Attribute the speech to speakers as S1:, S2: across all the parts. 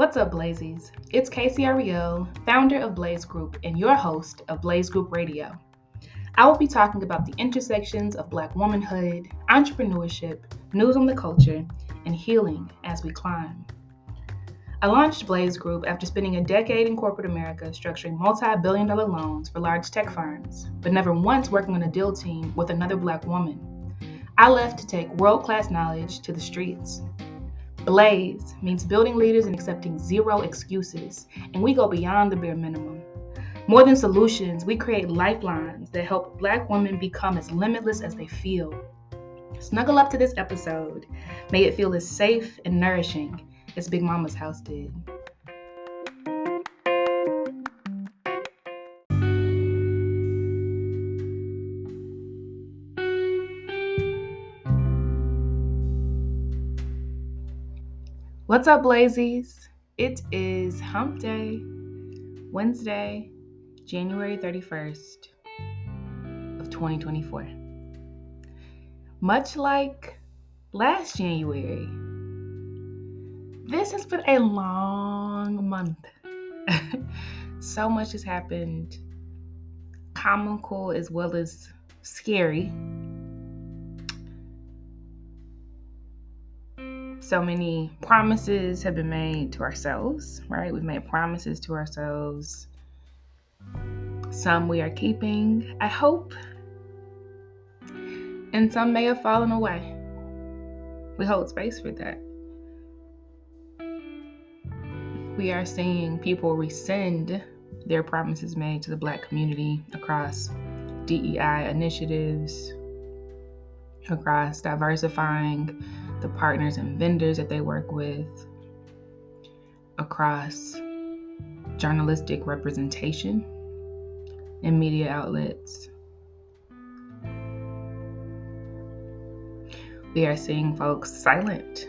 S1: What's up, Blazies? It's Casey Ariel, founder of Blaze Group and your host of Blaze Group Radio. I will be talking about the intersections of Black womanhood, entrepreneurship, news on the culture, and healing as we climb. I launched Blaze Group after spending a decade in corporate America structuring multi-billion-dollar loans for large tech firms, but never once working on a deal team with another Black woman. I left to take world-class knowledge to the streets. Blaze means building leaders and accepting zero excuses, and we go beyond the bare minimum. More than solutions, we create lifelines that help Black women become as limitless as they feel. Snuggle up to this episode. May it feel as safe and nourishing as Big Mama's house did. What's up, Blazies? It is Hump Day, Wednesday, January 31st of 2024. Much like last January, this has been a long month. So much has happened, comical as well as scary. So many promises have been made to ourselves, right? We've made promises to ourselves. Some we are keeping, I hope. And some may have fallen away. We hold space for that. We are seeing people rescind their promises made to the Black community across DEI initiatives, across diversifying the partners and vendors that they work with, across journalistic representation in media outlets. We are seeing folks silent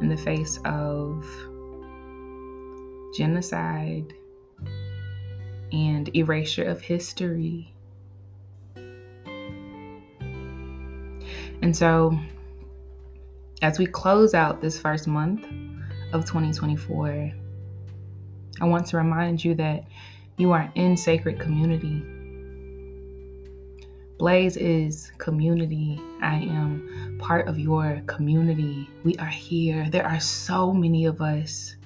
S1: in the face of genocide and erasure of history. And so, as we close out this first month of 2024, I want to remind you that you are in sacred community. Blaze is community. I am part of your community. We are here. There are so many of us.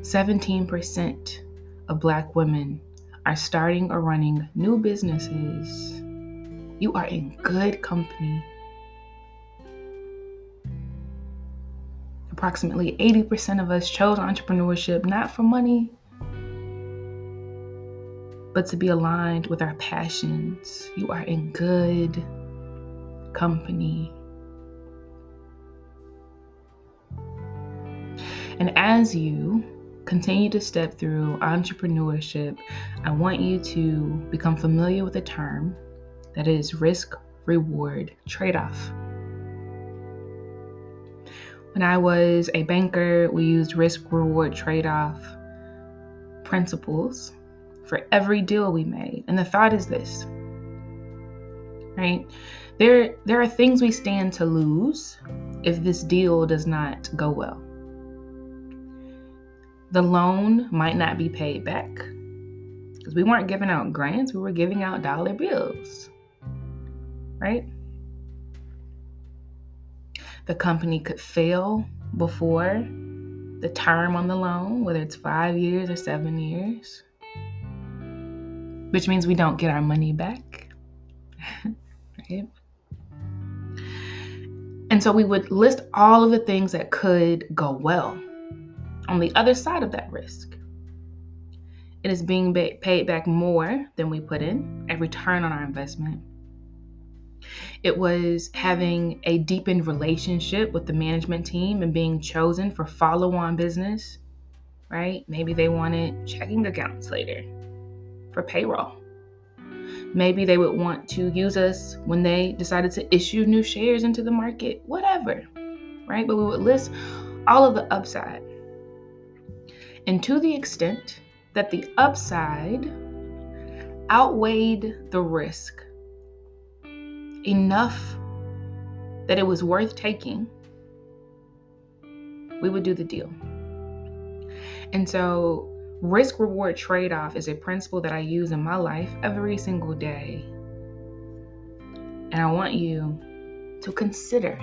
S1: 17% of Black women are starting or running new businesses. You are in good company. Approximately 80% of us chose entrepreneurship not for money, but to be aligned with our passions. You are in good company. And as you continue to step through entrepreneurship, I want you to become familiar with a term that is risk-reward trade-off. When I was a banker, we used risk-reward trade-off principles for every deal we made. And the thought is this, right? There are things we stand to lose if this deal does not go well. The loan might not be paid back because we weren't giving out grants, we were giving out dollar bills, right? The company could fail before the term on the loan, whether it's 5 years or 7 years, which means we don't get our money back, right? And so we would list all of the things that could go well. On the other side of that risk, it is being paid back more than we put in, a return on our investment. It was having a deepened relationship with the management team and being chosen for follow-on business, right? Maybe they wanted checking accounts later for payroll. Maybe they would want to use us when they decided to issue new shares into the market, whatever, right? But we would list all of the upside. And to the extent that the upside outweighed the risk enough that it was worth taking, we would do the deal. And so risk reward trade-off is a principle that I use in my life every single day. And I want you to consider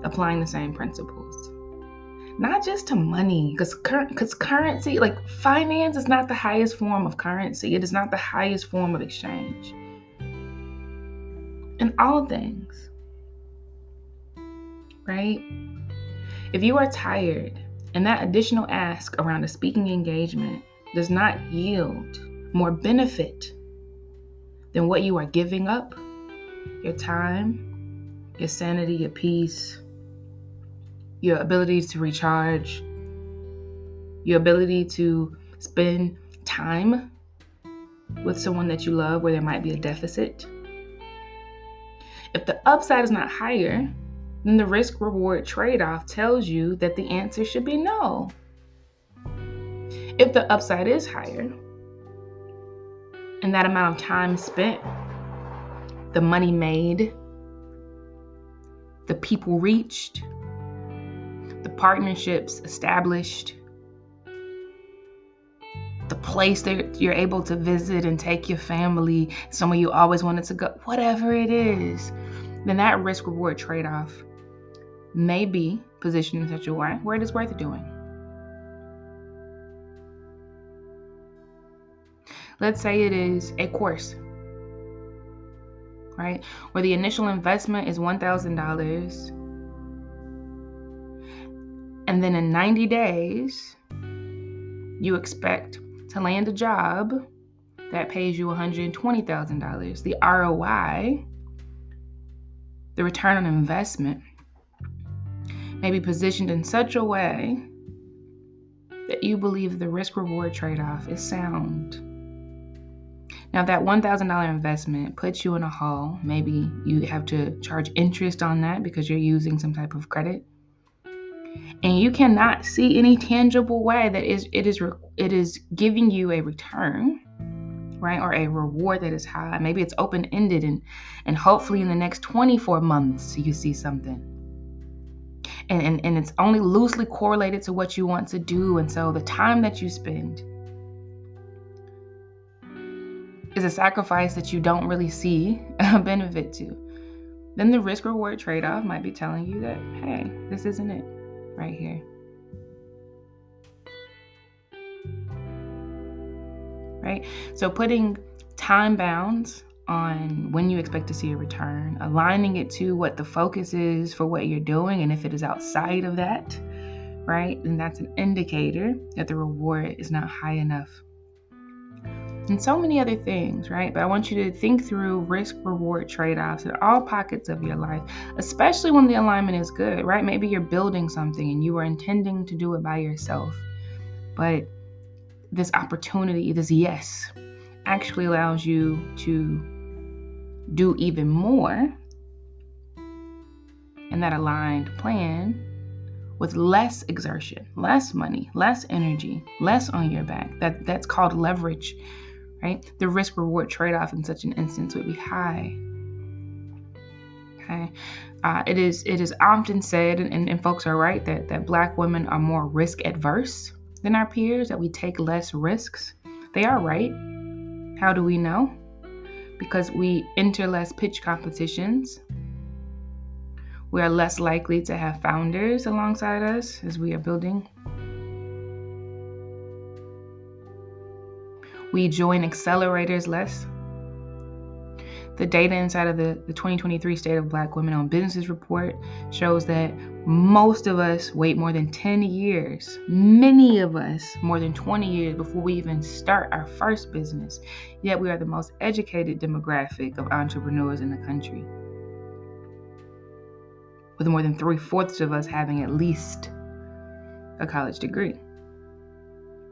S1: applying the same principles. Not just to money, because currency, like finance, is not the highest form of currency. It is not the highest form of exchange. In all things, right? If you are tired and that additional ask around a speaking engagement does not yield more benefit than what you are giving up, your time, your sanity, your peace, your ability to recharge, your ability to spend time with someone that you love where there might be a deficit. If the upside is not higher, then the risk-reward trade-off tells you that the answer should be no. If the upside is higher, and that amount of time spent, the money made, the people reached, the partnerships established, the place that you're able to visit and take your family, somewhere you always wanted to go, whatever it is, then that risk-reward trade-off may be positioned in such a way where it is worth doing. Let's say it is a course, right? Where the initial investment is $1,000. And then in 90 days, you expect to land a job that pays you $120,000. The ROI, the return on investment, may be positioned in such a way that you believe the risk-reward trade-off is sound. Now, that $1,000 investment puts you in a hole. Maybe you have to charge interest on that because you're using some type of credit. And you cannot see any tangible way that it is giving you a return, right? Or a reward that is high. Maybe it's open-ended and hopefully in the next 24 months you see something. And it's only loosely correlated to what you want to do. And so the time that you spend is a sacrifice that you don't really see a benefit to. Then the risk-reward trade-off might be telling you that, hey, this isn't it right here. Right? So putting time bounds on when you expect to see a return, aligning it to what the focus is for what you're doing, and if it is outside of that, right, then that's an indicator that the reward is not high enough. And so many other things, right? But I want you to think through risk-reward trade-offs in all pockets of your life, especially when the alignment is good, right? Maybe you're building something and you are intending to do it by yourself, but this opportunity, this yes, actually allows you to do even more in that aligned plan with less exertion, less money, less energy, less on your back. That's called leverage, right? The risk-reward trade-off in such an instance would be high. Okay, it is often said, and folks are right, that Black women are more risk adverse than our peers, that we take less risks. They are right. How do we know? Because we enter less pitch competitions. We are less likely to have founders alongside us as we are building. We join accelerators less. The data inside of the 2023 State of Black Women Owned Businesses report shows that most of us wait more than 10 years, many of us more than 20 years before we even start our first business. Yet we are the most educated demographic of entrepreneurs in the country, with more than 3/4 of us having at least a college degree,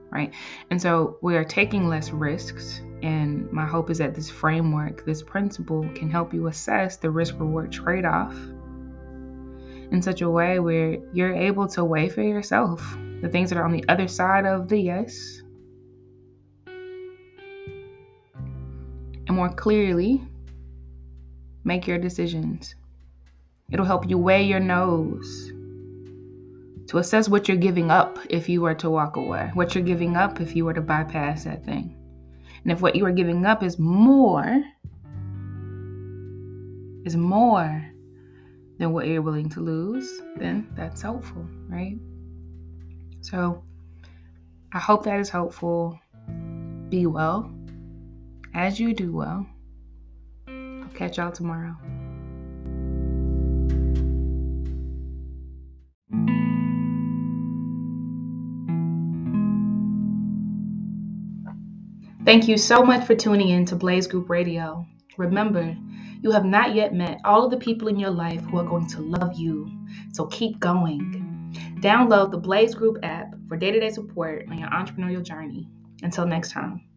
S1: right? And so we are taking less risks. And my hope is that this framework, this principle, can help you assess the risk-reward trade-off in such a way where you're able to weigh for yourself the things that are on the other side of the yes, and more clearly make your decisions. It'll help you weigh your no's to assess what you're giving up if you were to walk away, what you're giving up if you were to bypass that thing. And if what you are giving up is more than what you're willing to lose, then that's helpful, right? So I hope that is helpful. Be well as you do well. I'll catch y'all tomorrow. Thank you so much for tuning in to Blaze Group Radio. Remember, you have not yet met all of the people in your life who are going to love you, so keep going. Download the Blaze Group app for day-to-day support on your entrepreneurial journey. Until next time.